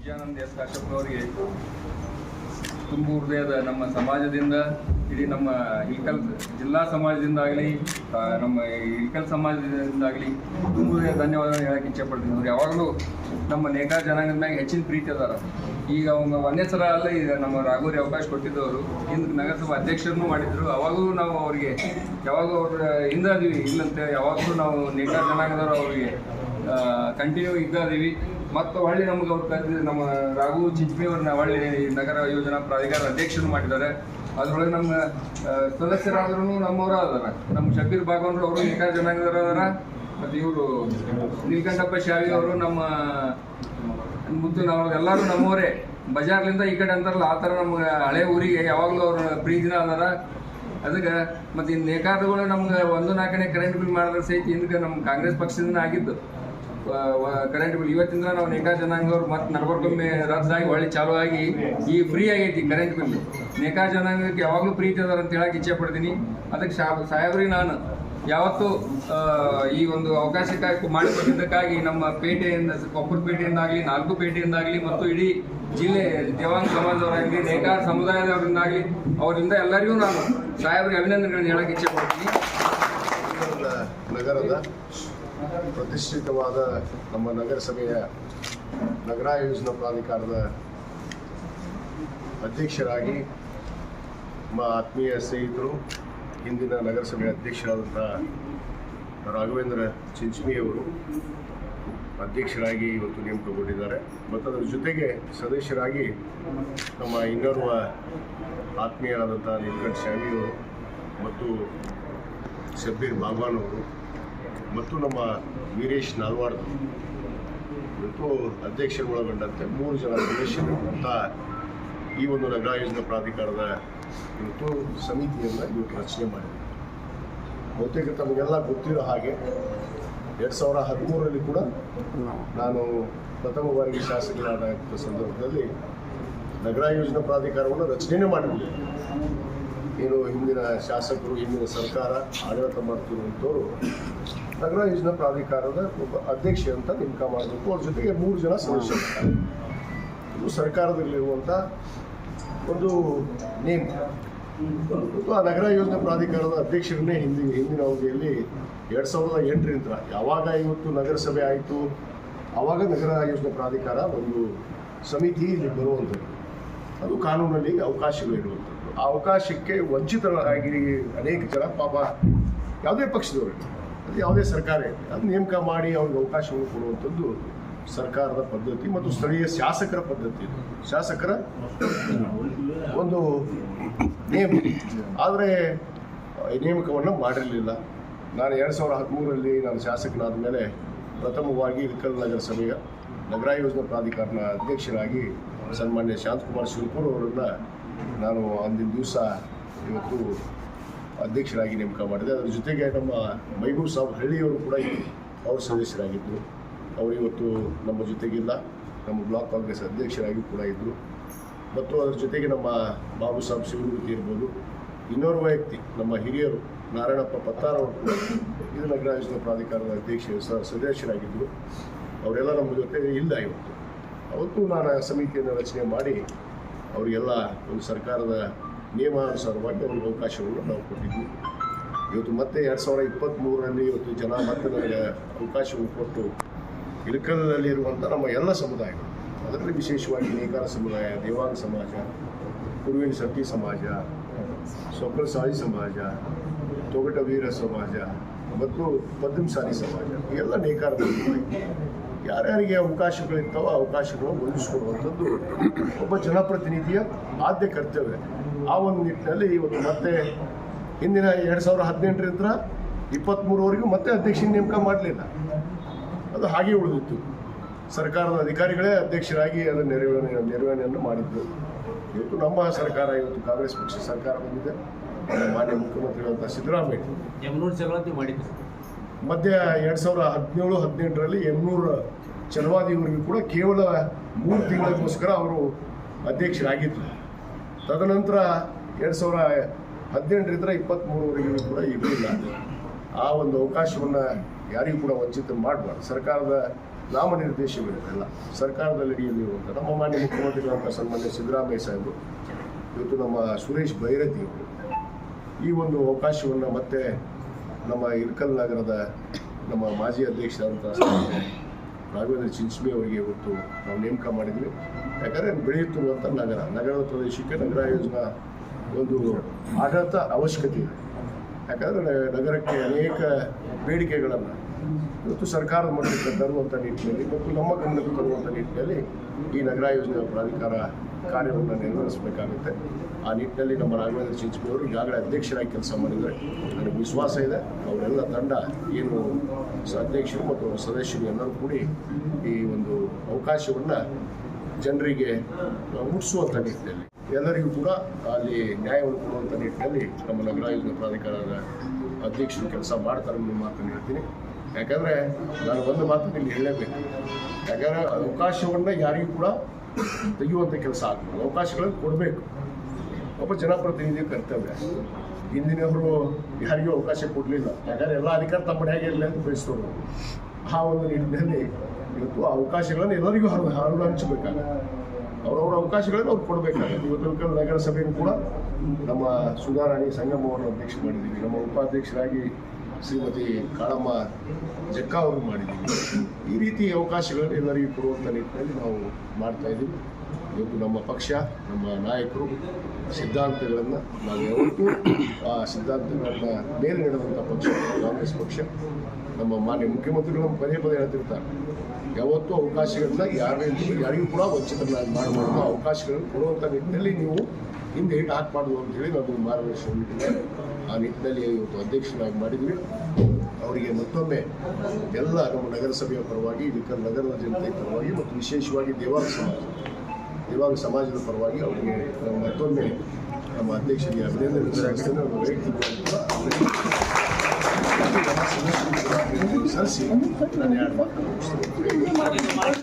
Vijayananda S ಕಾಶ್ಯಪ್ನವರಿಗೆ ತುಂಬ ಹೃದಯದ ನಮ್ಮ ಸಮಾಜದಿಂದ ಇಡೀ ನಮ್ಮ ಇಳಕಲ್ ಜಿಲ್ಲಾ ಸಮಾಜದಿಂದಾಗಲಿ ನಮ್ಮ ಇಳಕಲ್ ಸಮಾಜದಿಂದಾಗಲಿ ತುಂಬ ಧನ್ಯವಾದಗಳು ಹೇಳಕ್ಕೆ ಇಚ್ಛೆಪಡ್ತೀನಿ. ಅವ್ರು ಯಾವಾಗಲೂ ನಮ್ಮ ನೇಕಾರ ಜನಾಂಗದ ಮ್ಯಾಗ ಹೆಚ್ಚಿನ ಪ್ರೀತಿ ಅದಾರ. ಈಗ அவங்க ಒಂದೇ ಸಲ ಅಲ್ಲ, ಈಗ ನಮ್ಮ ರಾಘೂರಿ ಅವಕಾಶ ಕೊಟ್ಟಿದ್ದವರು ಹಿಂದೆ ನಗರಸಭಾ ಅಧ್ಯಕ್ಷರನ್ನು ಮಾಡಿದ್ರು. ಅವಾಗಲೂ ನಾವು ಅವ್ರಿಗೆ ಯಾವಾಗ ಅವ್ರ ಹಿಂದೀವಿ ಇಲ್ಲಂತ ಯಾವಾಗಲೂ ನಾವು ನೇಕಾರ ಜನಾಂಗದವರು ಅವ್ರಿಗೆ ಕಂಟಿನ್ಯೂ ಇದ್ದೀವಿ. ಮತ್ತು ಹೊಳ್ಳಿ ನಮ್ಗೆ ಅವ್ರು ಕರೆದಿದ್ದು ನಮ್ಮ ರಾಘು ಚಿಂಚಮಿ ಅವ್ರನ್ನ ಹೊಳ್ಳಿ ನಗರ ಯೋಜನಾ ಪ್ರಾಧಿಕಾರ ಅಧ್ಯಕ್ಷರು ಮಾಡಿದ್ದಾರೆ. ಅದರೊಳಗೆ ನಮ್ಮ ಸದಸ್ಯರಾದ್ರೂ ನಮ್ಮವರು ಅದಾರ. ನಮ್ಮ ಶಬೀರ್ ಬಾಗವನ್ರು ಅವರು ನೇಕಾರ ಜನಾಂಗದವರು ಅದಾರ. ಮತ್ತು ಇವರು ನೀಲಕಂಠಪ್ಪ ಶಾವಿ ಅವರು ನಮ್ಮ ಮುದ್ದು ನಾವು ಎಲ್ಲರೂ ನಮ್ಮವರೇ. ಬಜಾರ್ಲಿಂದ ಈ ಕಡೆ ಅಂತಾರಲ್ಲ ಆ ಥರ ನಮ್ಮ ಹಳೆ ಊರಿಗೆ ಯಾವಾಗಲೂ ಅವ್ರ ಪ್ರೀತಿನ ಅದಾರ. ಅದಕ್ಕೆ ಮತ್ತು ಇನ್ನು ನೇಕಾರಗಳು ನಮ್ಗೆ 1-4 ಕರೆಂಟ್ ಬಿಲ್ ಮಾಡಿದ್ರೆ ಸಹಿತ ಹಿಂದಕ್ಕೆ ನಮ್ಮ ಕಾಂಗ್ರೆಸ್ ಪಕ್ಷದಿಂದ ಆಗಿದ್ದು ಕರೆಂಟ್ ಬಿಲ್. ಇವತ್ತಿಂದ ನಾವು ನೇಕಾರ ಜನಾಂಗದವ್ರು ಮತ್ತು ನಡ್ಬರ್ಕೊಮ್ಮೆ ರದ್ದಾಗಿ ಹೊಳ್ಳಿ ಚಾಲು ಆಗಿ ಈ ಫ್ರೀ ಆಗೈತಿ ಕರೆಂಟ್ ಬಿಲ್. ನೇಕಾರ ಜನಾಂಗಕ್ಕೆ ಯಾವಾಗಲೂ ಪ್ರೀತಿ ಅದಾರ ಅಂತ ಹೇಳಕ್ಕೆ ಇಚ್ಛೆ ಪಡ್ತೀನಿ. ಅದಕ್ಕೆ ಸಾಹೇಬ್ರಿಗೆ ನಾನು ಯಾವತ್ತೂ ಈ ಒಂದು ಅವಕಾಶಕ್ಕಾಗಿ ಮಾಡಿಕೊಟ್ಟಿದ್ದಕ್ಕಾಗಿ ನಮ್ಮ ಪೇಟೆಯಿಂದ ಕೊಪ್ಪರ ಪೇಟೆಯಿಂದಾಗಲಿ 4 ಪೇಟೆಯಿಂದಾಗಲಿ ಮತ್ತು ಇಡೀ ಜಿಲ್ಲೆ ದೇವಾಂಗ ಸಮಾಜದವರಾಗಲಿ ನೇಕಾರ ಸಮುದಾಯದವರಿಂದಾಗಲಿ ಅವರಿಂದ ಎಲ್ಲರಿಗೂ ನಾನು ಸಾಹೇಬ್ರಿಗೆ ಅಭಿನಂದನೆಗಳನ್ನು ಹೇಳಕ್ಕೆ ಇಚ್ಛೆ ಪಡ್ತೀನಿ. ನಗರದ ಪ್ರತಿಷ್ಠಿತವಾದ ನಮ್ಮ ನಗರಸಭೆಯ ನಗರ ಯೋಜನಾ ಪ್ರಾಧಿಕಾರದ ಅಧ್ಯಕ್ಷರಾಗಿ ನಮ್ಮ ಆತ್ಮೀಯ ಸ್ನೇಹಿತರು ಹಿಂದಿನ ನಗರಸಭೆಯ ಅಧ್ಯಕ್ಷರಾದಂಥ ರಾಘವೇಂದ್ರ ಚಿಂಚಮಿಯವರು ಅಧ್ಯಕ್ಷರಾಗಿ ಇವತ್ತು ನೇಮಕಗೊಂಡಿದ್ದಾರೆ. ಮತ್ತು ಅದರ ಜೊತೆಗೆ ಸದಸ್ಯರಾಗಿ ನಮ್ಮ ಇನ್ನೋರ್ವ ಆತ್ಮೀಯರಾದಂಥ ನೀಲಕಂಠ ಶಾಮಿಯವರು ಮತ್ತು ಶಬೀರ್ ಬಾಗ್ವಾನ್ ಅವರು ಮತ್ತು ನಮ್ಮ ವೀರೇಶ್ ನಾಲ್ವಾಡ್ದು ಇವತ್ತು ಅಧ್ಯಕ್ಷರು ಒಳಗೊಂಡಂತೆ 3 ಜನ ಸದಸ್ಯರು ಅಂತ ಈ ಒಂದು ನಗರ ಯೋಜನಾ ಪ್ರಾಧಿಕಾರದ ಇವತ್ತು ಸಮಿತಿಯನ್ನು ಇವತ್ತು ರಚನೆ ಮಾಡಿದೆ. ಬಹುತೇಕ ತಮಗೆಲ್ಲ ಗೊತ್ತಿರೋ ಹಾಗೆ 2013ರಲ್ಲಿ ಕೂಡ ನಾನು ಪ್ರಥಮ ಬಾರಿಗೆ ಶಾಸಕರಾದ ಸಂದರ್ಭದಲ್ಲಿ ನಗರ ಯೋಜನಾ ಪ್ರಾಧಿಕಾರವನ್ನು ರಚನೆ ಮಾಡಿದ್ದೆ. ಏನು ಹಿಂದಿನ ಶಾಸಕರು ಹಿಂದಿನ ಸರ್ಕಾರ ಆಡಳಿತ ಮಾಡ್ತಿರುವಂಥವ್ರು ನಗರ ಯೋಜನಾ ಪ್ರಾಧಿಕಾರದ ಒಬ್ಬ ಅಧ್ಯಕ್ಷ ಅಂತ ನೇಮಕ ಮಾಡಬೇಕು. ಅವ್ರ ಜೊತೆಗೆ 3 ಜನ ಸದಸ್ಯರಿರ್ತಾರೆ. ಇದು ಸರ್ಕಾರದಲ್ಲಿರುವಂಥ ಒಂದು ನೇಮ. ಮತ್ತು ಆ ನಗರ ಯೋಜನಾ ಪ್ರಾಧಿಕಾರದ ಅಧ್ಯಕ್ಷರನ್ನೇ ಹಿಂದಿನ ಅವಧಿಯಲ್ಲಿ 2008ರಿಂದ ಯಾವಾಗ ಇವತ್ತು ನಗರಸಭೆ ಆಯಿತು ಆವಾಗ ನಗರ ಯೋಜನಾ ಪ್ರಾಧಿಕಾರ ಒಂದು ಸಮಿತಿ ಇಲ್ಲಿ ಬರುವಂಥದ್ದು, ಅದು ಕಾನೂನಲ್ಲಿ ಅವಕಾಶಗಳಿರುವಂಥದ್ದು. ಆ ಅವಕಾಶಕ್ಕೆ ವಂಚಿತರಾಗಿ ಅನೇಕ ಜನ ಪಾಪ ಯಾವುದೇ ಪಕ್ಷದವರು, ಅದು ಯಾವುದೇ ಸರ್ಕಾರ ಅದು ನೇಮಕ ಮಾಡಿ ಅವ್ರಿಗೆ ಅವಕಾಶವನ್ನು ಕೊಡುವಂಥದ್ದು ಸರ್ಕಾರದ ಪದ್ಧತಿ ಮತ್ತು ಸ್ಥಳೀಯ ಶಾಸಕರ ಪದ್ಧತಿ. ಇದು ಶಾಸಕರ ಒಂದು ನೇಮ. ಆದರೆ ನೇಮಕವನ್ನು ಮಾಡಿರಲಿಲ್ಲ. ನಾನು 2013ರಲ್ಲಿ ನಾನು ಶಾಸಕನಾದ ಮೇಲೆ ಪ್ರಥಮವಾಗಿ ಇಳಕಲ್ ನಗರಸಭೆಯ ನಗರ ಯೋಜನಾ ಪ್ರಾಧಿಕಾರನ ಅಧ್ಯಕ್ಷರಾಗಿ ಸನ್ಮಾನ್ಯ ಶಾಂತಕುಮಾರ್ ಶಿವಪುರ್ ಅವರನ್ನು ನಾನು ಅಂದಿನ ದಿವಸ ಇವತ್ತು ಅಧ್ಯಕ್ಷರಾಗಿ ನೇಮಕ ಮಾಡಿದೆ. ಅದರ ಜೊತೆಗೆ ನಮ್ಮ ಮೈಬೂಬ್ ಸಾಬ್ ಹಳ್ಳಿಯವರು ಕೂಡ ಅವರು ಸದಸ್ಯರಾಗಿದ್ದರು. ಅವರು ಇವತ್ತು ನಮ್ಮ ಜೊತೆಗಿಲ್ಲ, ನಮ್ಮ ಬ್ಲಾಕ್ ಕಾಂಗ್ರೆಸ್ ಅಧ್ಯಕ್ಷರಾಗಿ ಕೂಡ ಇದ್ದರು. ಮತ್ತು ಅದರ ಜೊತೆಗೆ ನಮ್ಮ ಬಾಬು ಸಾಬ್ ಶಿವಮೂರ್ತಿ ಇರ್ಬೋದು, ಇನ್ನೋರ್ವ ವ್ಯಕ್ತಿ ನಮ್ಮ ಹಿರಿಯರು ನಾರಾಯಣಪ್ಪ ಪತ್ತಾರ್ ಅವರು ಕೂಡ ಇದು ನಗರ ಯೋಜನಾ ಪ್ರಾಧಿಕಾರದ ಸದಸ್ಯರಾಗಿದ್ದರು. ಅವರೆಲ್ಲ ನಮ್ಮ ಜೊತೆ ಇಲ್ಲ ಇವತ್ತು. ಅವತ್ತು ನಾನು ಸಮಿತಿಯನ್ನು ರಚನೆ ಮಾಡಿ ಅವರಿಗೆಲ್ಲ ಒಂದು ಸರ್ಕಾರದ ನಿಯಮಾನುಸಾರವಾಗಿ ಅವ್ರಿಗೆ ಅವಕಾಶವನ್ನು ನಾವು ಕೊಟ್ಟಿದ್ವಿ. ಇವತ್ತು ಮತ್ತೆ 2023ರಲ್ಲಿ ಇವತ್ತು ಜನ ಮತ್ತೆ ನನಗೆ ಅವಕಾಶವನ್ನು ಕೊಟ್ಟು ಇಳಕಲ್ಲಲ್ಲಿರುವಂಥ ನಮ್ಮ ಎಲ್ಲ ಸಮುದಾಯಗಳು, ಅದರಲ್ಲಿ ವಿಶೇಷವಾಗಿ ನೇಕಾರ ಸಮುದಾಯ, ದೇವಾಂಗ ಸಮಾಜ, ಕುರುವಿನ ಸತಿ ಸಮಾಜ, ಸೊಕ್ಕಲ ಸಾಯಿ ಸಮಾಜ, ತೊಗಟ ವೀರ ಸಮಾಜ ಮತ್ತು ಪದ್ಮಸಾಲಿ ಸಮಾಜ, ಎಲ್ಲ ನೇಕಾರ ಯಾರ್ಯಾರಿಗೆ ಅವಕಾಶಗಳಿರ್ತಾವೋ ಅವಕಾಶಗಳನ್ನು ಒದಗಿಸ್ಕೊಡುವಂಥದ್ದು ಒಬ್ಬ ಜನಪ್ರತಿನಿಧಿಯ ಆದ್ಯ ಕರ್ತವ್ಯ. ಆ ಒಂದು ನಿಟ್ಟಿನಲ್ಲಿ ಇವತ್ತು ಮತ್ತೆ ಹಿಂದಿನ 2018ರಿಂದ 23ವರೆಗೂ ಮತ್ತೆ ಅಧ್ಯಕ್ಷನ ನೇಮಕ ಮಾಡಲಿಲ್ಲ, ಅದು ಹಾಗೆ ಉಳಿದಿತ್ತು. ಸರ್ಕಾರದ ಅಧಿಕಾರಿಗಳೇ ಅಧ್ಯಕ್ಷರಾಗಿ ಅದರ ನಿರ್ವಹಣೆಯನ್ನು ಮಾಡಿದ್ರು. ಇವತ್ತು ನಮ್ಮ ಸರ್ಕಾರ, ಇವತ್ತು ಕಾಂಗ್ರೆಸ್ ಪಕ್ಷ ಸರ್ಕಾರ ಬಂದಿದೆ. ಮಾನ್ಯ ಮುಖ್ಯಮಂತ್ರಿಗಳಂತ ಸಿದ್ದರಾಮಯ್ಯ ಮಾಡಿದ್ರು. ಮಧ್ಯ 2017-18ರಲ್ಲಿ ಎಮ್ನೂರು ಚಲವಾದಿಯವರಿಗೂ ಕೂಡ ಕೇವಲ 3 ತಿಂಗಳಿಗೋಸ್ಕರ ಅವರು ಅಧ್ಯಕ್ಷರಾಗಿದ್ದರು. ತದನಂತರ 2018ರಿಂದ 23ವರೆಗೂ ಕೂಡ ಇರಲಿಲ್ಲ. ಆ ಒಂದು ಅವಕಾಶವನ್ನು ಯಾರಿಗೂ ಕೂಡ ವಂಚಿತ ಮಾಡಬಾರ್ದು. ಸರ್ಕಾರದ ನಾಮನಿರ್ದೇಶಗಳಿರಲ್ಲ, ಸರ್ಕಾರದಲ್ಲಿ ನಡೆಯಲಿರುವಂಥ ನಮ್ಮ ಮಾನ್ಯ ಮುಖ್ಯಮಂತ್ರಿಗಳಂತ ಸನ್ಮಾನ್ಯ ಸಿದ್ದರಾಮಯ್ಯ ಸಾಹೇಬರು, ಇವತ್ತು ನಮ್ಮ ಸುರೇಶ್ ಬೈರತಿಯವರು ಈ ಒಂದು ಅವಕಾಶವನ್ನು ಮತ್ತೆ ನಮ್ಮ ಇಳಕಲ್ ನಗರದ ನಮ್ಮ ಮಾಜಿ ಅಧ್ಯಕ್ಷರಾದಂಥ ರಾಘವೇಂದ್ರ ಚಿಂಚಮಿ ಅವರಿಗೆ ಇವತ್ತು ನಾವು ನೇಮಕ ಮಾಡಿದ್ವಿ. ಯಾಕಂದರೆ ಬೆಳೆಯುತ್ತಿರುವಂಥ ನಗರದ ಪ್ರದೇಶಕ್ಕೆ ನಗರ ಯೋಜನಾ ಒಂದು ಆಡಳಿತ ಅವಶ್ಯಕತೆ ಇದೆ. ಯಾಕಂದರೆ ನಗರಕ್ಕೆ ಅನೇಕ ಬೇಡಿಕೆಗಳನ್ನು ಇವತ್ತು ಸರ್ಕಾರದ ಮಟ್ಟಕ್ಕೆ ತರುವಂಥ ನಿಟ್ಟಿನಲ್ಲಿ ಮತ್ತು ನಮ್ಮ ಗಮನಕ್ಕೆ ತರುವಂಥ ನಿಟ್ಟಿನಲ್ಲಿ ಈ ನಗರ ಯೋಜನಾ ಪ್ರಾಧಿಕಾರ ಕಾರ್ಯವನ್ನು ನಿರ್ವಹಿಸಬೇಕಾಗುತ್ತೆ. ಆ ನಿಟ್ಟಿನಲ್ಲಿ ನಮ್ಮ ರಾಘವೇಂದ್ರ ಚಿಂಚಮಿ ಅವರು ಈಗಾಗಲೇ ಅಧ್ಯಕ್ಷರಾಗಿ ಕೆಲಸ ಮಾಡಿದರೆ ನನಗೆ ವಿಶ್ವಾಸ ಇದೆ. ಅವರೆಲ್ಲ ತಂಡ ಏನು ಅಧ್ಯಕ್ಷರು ಮತ್ತು ಅವರ ಸದಸ್ಯರು ಎಲ್ಲರೂ ಕೂಡಿ ಈ ಒಂದು ಅವಕಾಶವನ್ನು ಜನರಿಗೆ ಮುಟ್ಟಿಸುವಂಥ ನಿಟ್ಟಿನಲ್ಲಿ ಎಲ್ಲರಿಗೂ ಕೂಡ ಅಲ್ಲಿ ನ್ಯಾಯವನ್ನು ಕೊಡುವಂಥ ನಿಟ್ಟಿನಲ್ಲಿ ನಮ್ಮ ನಗರ ಯೋಜನಾ ಪ್ರಾಧಿಕಾರದ ಅಧ್ಯಕ್ಷರು ಕೆಲಸ ಮಾಡ್ತಾರೆ ಅನ್ನೋ ಮಾತನ್ನು ಹೇಳ್ತೀನಿ. ಯಾಕಂದರೆ ನಾನು ಒಂದು ಮಾತನ್ನು ಇಲ್ಲಿ ಹೇಳಲೇಬೇಕು. ಯಾಕಂದರೆ ಅವಕಾಶವನ್ನು ಯಾರಿಗೂ ಕೂಡ ತೆಗೆಯುವಂಥ ಕೆಲಸ ಆಗ್ತದೆ, ಅವಕಾಶಗಳನ್ನು ಕೊಡಬೇಕು. ಒಬ್ಬ ಜನಪ್ರತಿನಿಧಿ ಕರ್ತವ್ಯ. ಹಿಂದಿನವರು ಯಾರಿಗೂ ಅವಕಾಶ ಕೊಡಲಿಲ್ಲ. ಯಾಕಂದರೆ ಎಲ್ಲ ಅಧಿಕಾರ ತಮ್ಮ ಮನೆಯಾಗೆ ಇರಲಿ ಅಂತ ಬಯಸ್ತವ್ರು. ಆ ಒಂದು ನಿಟ್ಟಿನಲ್ಲಿ ಇವತ್ತು ಆ ಅವಕಾಶಗಳನ್ನು ಎಲ್ಲರಿಗೂ ಹಂಚಬೇಕಾಗುತ್ತೆ. ಅವರವರ ಅವಕಾಶಗಳನ್ನು ಅವ್ರು ಕೊಡಬೇಕಾಗುತ್ತೆ. ಇವತ್ತು ನಗರಸಭೆಯೂ ಕೂಡ ನಮ್ಮ ಸುಧಾರಾಣಿ ಸಂಗಮ ಅವರನ್ನು ಅಧ್ಯಕ್ಷ ಮಾಡಿದ್ದೀವಿ. ನಮ್ಮ ಉಪಾಧ್ಯಕ್ಷರಾಗಿ ಶ್ರೀಮತಿ ಕಾಳಮ್ಮ ಜಕ್ಕ ಅವರು ಮಾಡಿದ್ದೀವಿ. ಈ ರೀತಿ ಅವಕಾಶಗಳನ್ನು ಎಲ್ಲರಿಗೂ ಕೊಡುವಂಥ ನಿಟ್ಟಿನಲ್ಲಿ ನಾವು ಮಾಡ್ತಾಯಿದ್ದೀವಿ. ಇವತ್ತು ನಮ್ಮ ಪಕ್ಷ, ನಮ್ಮ ನಾಯಕರು ಸಿದ್ಧಾಂತಗಳನ್ನು ನಾವು ಯಾವತ್ತೂ ಆ ಸಿದ್ಧಾಂತಗಳನ್ನ ಮೇಲೆ ನಡೆದಂಥ ಪಕ್ಷ ಕಾಂಗ್ರೆಸ್ ಪಕ್ಷ. ನಮ್ಮ ಮಾನ್ಯ ಮುಖ್ಯಮಂತ್ರಿಗಳು ಪದೇ ಹೇಳ್ತಿರ್ತಾರೆ, ಯಾವತ್ತೂ ಅವಕಾಶಗಳನ್ನ ಯಾರಿಗೂ ಕೂಡ ವಂಚಿತರನ್ನಾಗಿ ಮಾಡಬಾರ್ದು, ಅವಕಾಶಗಳನ್ನು ಕೊಡುವಂಥ ನಿಟ್ಟಿನಲ್ಲಿ ನೀವು ಹಿಂದೆ ಹಿಟ್ಟು ಹಾಕಬಾರ್ದು ಅಂತೇಳಿ ನಾವು ಮಾರ್ಗದರ್ಶನ ನೀಡಿದ್ದಾರೆ. ಆ ನಿಟ್ಟಿನಲ್ಲಿ ಇವತ್ತು ಅಧ್ಯಕ್ಷರಾಗಿ ಮಾಡಿದ್ವಿ. ಅವರಿಗೆ ಮತ್ತೊಮ್ಮೆ ಎಲ್ಲ ನಮ್ಮ ನಗರಸಭೆಯ ಪರವಾಗಿ, ಇಳಕಲ್ ನಗರದ ಜನತೆ ಪರವಾಗಿ ಮತ್ತು ವಿಶೇಷವಾಗಿ ದೇವಾಂಗ ಸಮಾಜದ ಪರವಾಗಿ ಅವರಿಗೆ ನಾವು ಮತ್ತೊಮ್ಮೆ ನಮ್ಮ ಅಧ್ಯಕ್ಷರಿಗೆ ಅಭಿನಂದನೆ ಸಲ್ಲಿಸಿ ನಾನು 2 ಮಾತನ್ನು